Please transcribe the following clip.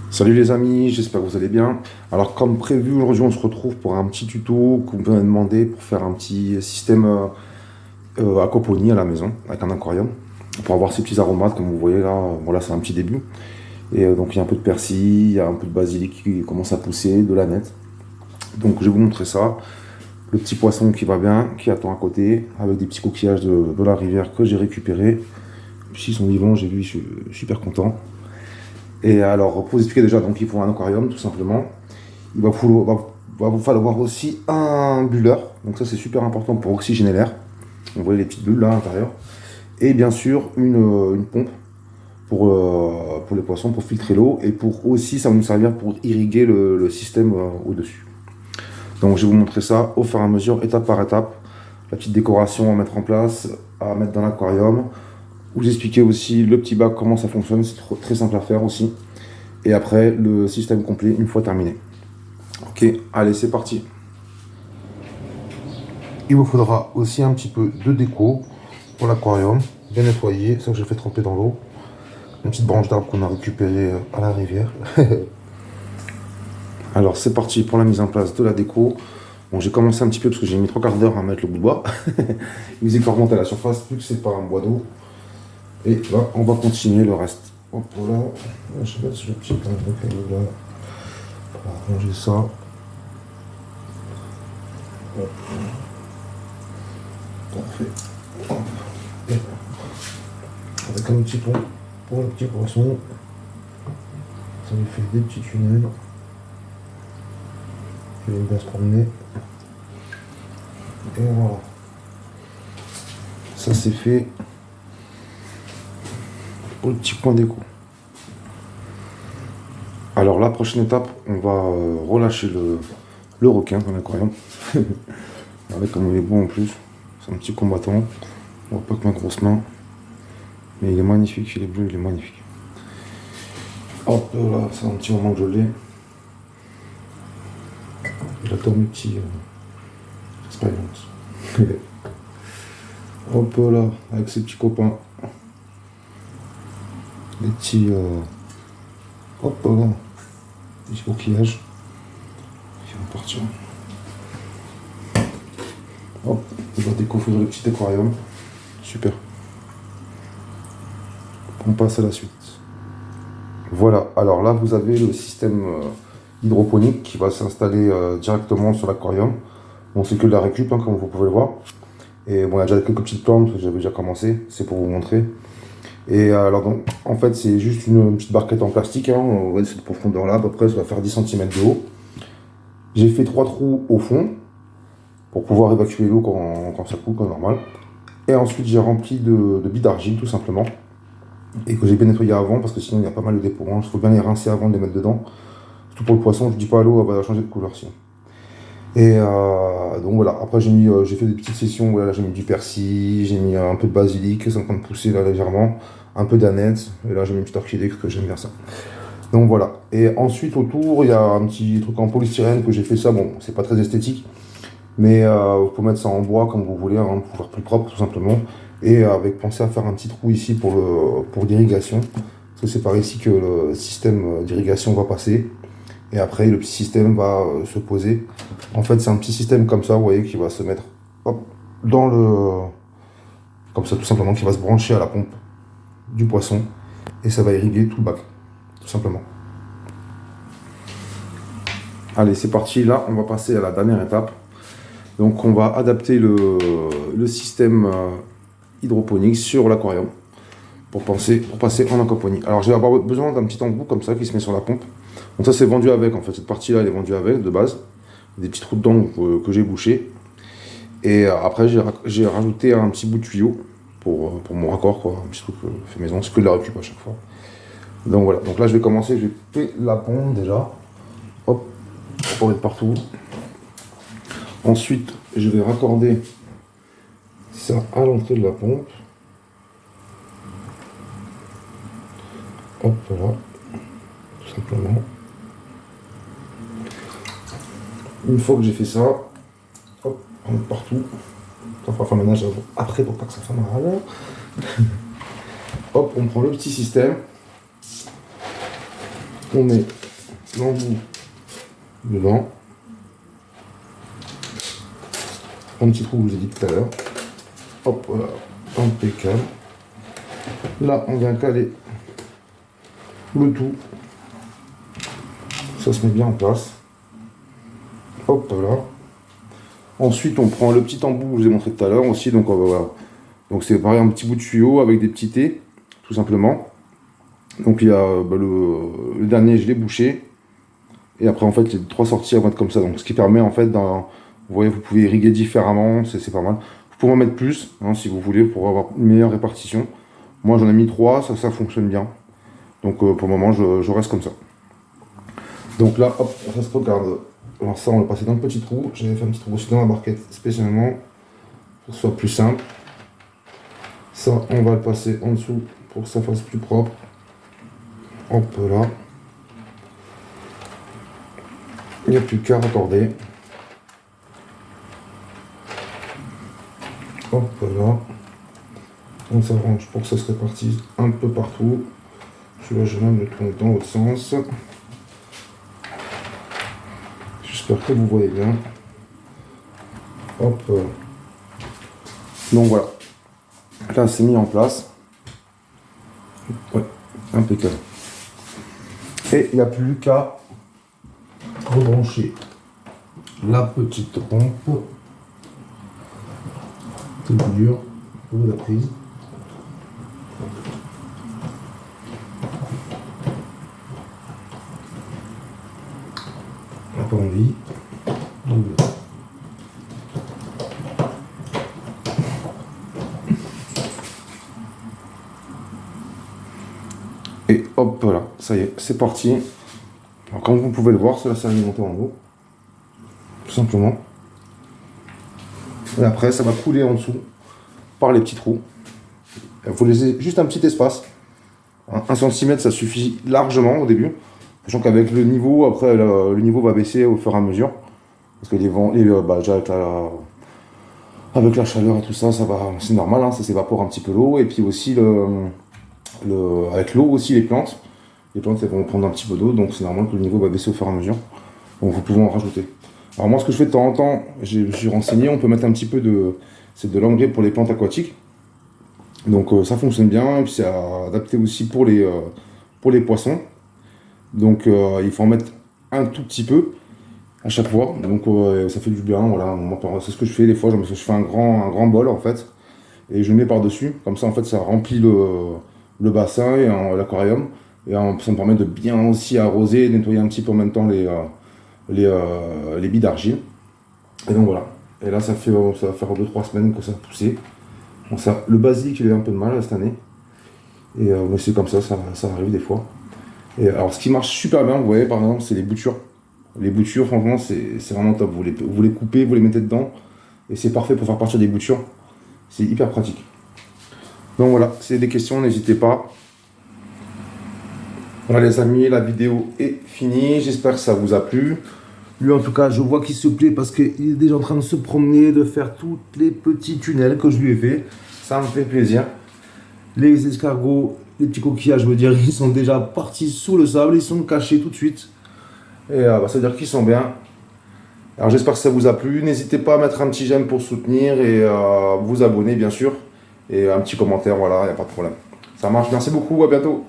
Salut les amis, j'espère que vous allez bien. Alors comme prévu, aujourd'hui on se retrouve pour un petit tuto que vous m'avez demandé pour faire un petit système aquaponie à la maison avec un aquarium pour avoir ces petits aromates comme vous voyez là. Voilà, c'est un petit début. Et donc il y a un peu de persil, il y a un peu de basilic qui commence à pousser, de l'aneth. Donc je vais vous montrer ça. Le petit poisson qui va bien, qui attend à côté avec des petits coquillages de la rivière que j'ai récupérés. S'ils sont vivants, j'ai vu, je suis super content. Et alors, pour vous expliquer déjà, donc il faut un aquarium tout simplement. Va vous falloir aussi un bulleur. Donc ça c'est super important pour oxygéner l'air. Vous voyez les petites bulles là à l'intérieur. Et bien sûr une pompe pour les poissons, pour filtrer l'eau. Et pour aussi ça va nous servir pour irriguer le système au-dessus. Donc je vais vous montrer ça au fur et à mesure, étape par étape. La petite décoration à mettre en place, à mettre dans l'aquarium. Vous expliquer aussi le petit bac, comment ça fonctionne. C'est très simple à faire aussi. Et après le système complet une fois terminé. Ok, allez, c'est parti. Il vous faudra aussi un petit peu de déco pour l'aquarium, bien nettoyé, ça que j'ai fait tremper dans l'eau. Une petite branche d'arbre qu'on a récupérée à la rivière. Alors c'est parti pour la mise en place de la déco. Bon, j'ai commencé un petit peu parce que j'ai mis 3/4 d'heure à mettre le bout de bois. Il faisait que remonter à la surface, plus que c'est pas un bois d'eau. Et là, on va continuer le reste. Hop là, je vais mettre sur le petit plan de là. On va ranger ça. Hop. Parfait. Hop. Et avec un petit pont pour le petit poisson. Ça lui fait des petits tunnels. Il aime bien se promener. Et voilà. Ça c'est fait pour le petit point déco. Alors la prochaine étape, on va relâcher le requin dans l'aquarium. Regardez comme il est beau en plus. C'est un petit combattant. On voit pas que ma grosse main. Mais il est magnifique, il est bleu, il est magnifique. Hop là, c'est un petit moment que je l'ai. Il attend mes petits expériences. Hop là, avec ses petits copains. Les petits. Hop là, les petits coquillages. Qui vont partir. Hop, on va découvrir le petit aquarium. Super. On passe à la suite. Voilà, alors là vous avez le système hydroponique qui va s'installer directement sur l'aquarium. Bon, c'est que de la récup, hein, comme vous pouvez le voir. Et bon, il y a déjà quelques petites plantes que j'avais déjà commencé, c'est pour vous montrer. Et alors donc, en fait, c'est juste une petite barquette en plastique, hein, on va cette profondeur là, à peu près, ça va faire 10 cm de haut. J'ai fait 3 trous au fond pour pouvoir évacuer l'eau quand ça coule, comme normal. Et ensuite, j'ai rempli de billes d'argile, tout simplement. Et que j'ai bien nettoyé avant, parce que sinon, il y a pas mal de dépôts. Il faut bien les rincer avant de les mettre dedans. Surtout pour le poisson, je dis pas à l'eau, elle va changer de couleur sinon. Et donc voilà, après j'ai fait des petites sessions, voilà, j'ai mis du persil, j'ai mis un peu de basilic, c'est en train de pousser là légèrement, un peu d'aneth, et là j'ai mis une petite orchidée parce que j'aime bien ça. Donc voilà, et ensuite autour il y a un petit truc en polystyrène que j'ai fait ça, bon c'est pas très esthétique, mais vous pouvez mettre ça en bois comme vous voulez, hein, pour faire plus propre tout simplement, et avec pensez à faire un petit trou ici pour l'irrigation, parce que c'est par ici que le système d'irrigation va passer. Et après, le petit système va se poser. En fait, c'est un petit système comme ça, vous voyez, qui va se mettre hop, dans le... Comme ça, tout simplement, qui va se brancher à la pompe du poisson. Et ça va irriguer tout le bac, tout simplement. Allez, c'est parti. Là, on va passer à la dernière étape. Donc, on va adapter le système hydroponique sur l'aquarium pour passer en aquaponie. Alors, je vais avoir besoin d'un petit embout comme ça qui se met sur la pompe. Donc ça c'est vendu avec, en fait, cette partie-là elle est vendue avec de base. Des petits trous dedans que j'ai bouchés. Et après j'ai rajouté un petit bout de tuyau pour mon raccord, quoi. Un petit truc fait maison, c'est que de la récup à chaque fois. Donc voilà, donc là je vais commencer, je vais couper la pompe déjà. Hop, pour mettre partout. Ensuite je vais raccorder ça à l'entrée de la pompe. Hop là, tout simplement. Une fois que j'ai fait ça, hop, on met partout. Ça fera faire le ménage après pour pas que ça fasse mal. Hop, on prend le petit système. On met l'embout dedans. Un petit trou, je vous ai dit tout à l'heure. Hop, voilà, impeccable. Là, on vient caler le tout. Ça se met bien en place. Hop là. Ensuite, on prend le petit embout que je vous ai montré tout à l'heure aussi. Donc, voilà. Donc, c'est pareil, un petit bout de tuyau avec des petits T, tout simplement. Donc, il y a le dernier, je l'ai bouché. Et après, en fait, il y a 3 sorties à mettre comme ça. Donc, ce qui permet, en fait, vous voyez, vous pouvez irriguer différemment. C'est pas mal. Vous pouvez en mettre plus, hein, si vous voulez, pour avoir une meilleure répartition. Moi, j'en ai mis 3, ça fonctionne bien. Donc, pour le moment, je reste comme ça. Donc là, hop, ça se regarde. Alors ça, on l'a passé dans le petit trou. J'avais fait un petit trou aussi dans la barquette spécialement pour que ce soit plus simple. Ça, on va le passer en dessous pour que ça fasse plus propre. Hop là. Il n'y a plus qu'à raccorder. Hop là. On s'arrange pour que ça se répartisse un peu partout. Celui-là, je vais même le tourner dans l'autre sens. J'espère que vous voyez bien. Hop. Donc voilà. Là, c'est mis en place. Ouais, impeccable. Et il n'y a plus qu'à rebrancher la petite pompe. C'est dur pour la prise. On n'a pas envie. Donc, et hop là, ça y est, c'est parti. Alors, comme vous pouvez le voir, cela s'est alimenté en eau. Tout simplement. Et après, ça va couler en dessous par les petits trous. Il faut laisser juste un petit espace. 1 cm, ça suffit largement au début. Sachant qu'avec le niveau, après, le niveau va baisser au fur et à mesure. Parce que les vents, déjà avec la chaleur et tout ça, c'est normal, hein, ça s'évapore un petit peu l'eau. Et puis aussi, avec l'eau aussi, les plantes elles vont prendre un petit peu d'eau. Donc c'est normal que le niveau va baisser au fur et à mesure. Donc vous pouvez en rajouter. Alors moi, ce que je fais de temps en temps, je me suis renseigné, on peut mettre un petit peu c'est de l'engrais pour les plantes aquatiques. Donc ça fonctionne bien, et puis c'est adapté aussi pour les poissons. Donc il faut en mettre un tout petit peu à chaque fois. Donc ça fait du bien, voilà. C'est ce que je fais des fois, je fais un grand bol en fait, et je le mets par-dessus. Comme ça en fait ça remplit le bassin et l'aquarium. Et ça me permet de bien aussi arroser, nettoyer un petit peu en même temps les billes d'argile. Et donc voilà. Et là ça va faire 2-3 semaines que ça a poussé. Bon, le basilic il a un peu de mal cette année. Et mais c'est comme ça arrive des fois. Et alors ce qui marche super bien, vous voyez par exemple, c'est les boutures. Les boutures, franchement, c'est vraiment top. Vous les coupez, vous les mettez dedans. Et c'est parfait pour faire partir des boutures. C'est hyper pratique. Donc voilà, si vous avez des questions, n'hésitez pas. Voilà les amis, la vidéo est finie. J'espère que ça vous a plu. Lui en tout cas, je vois qu'il se plaît parce qu'il est déjà en train de se promener, de faire tous les petits tunnels que je lui ai fait. Ça me fait plaisir. Les escargots, les petits coquillages, je veux dire, ils sont déjà partis sous le sable. Ils sont cachés tout de suite. Et ça veut dire qu'ils sont bien. Alors j'espère que ça vous a plu. N'hésitez pas à mettre un petit j'aime pour soutenir et vous abonner bien sûr. Et un petit commentaire, voilà, il n'y a pas de problème. Ça marche, merci beaucoup, à bientôt.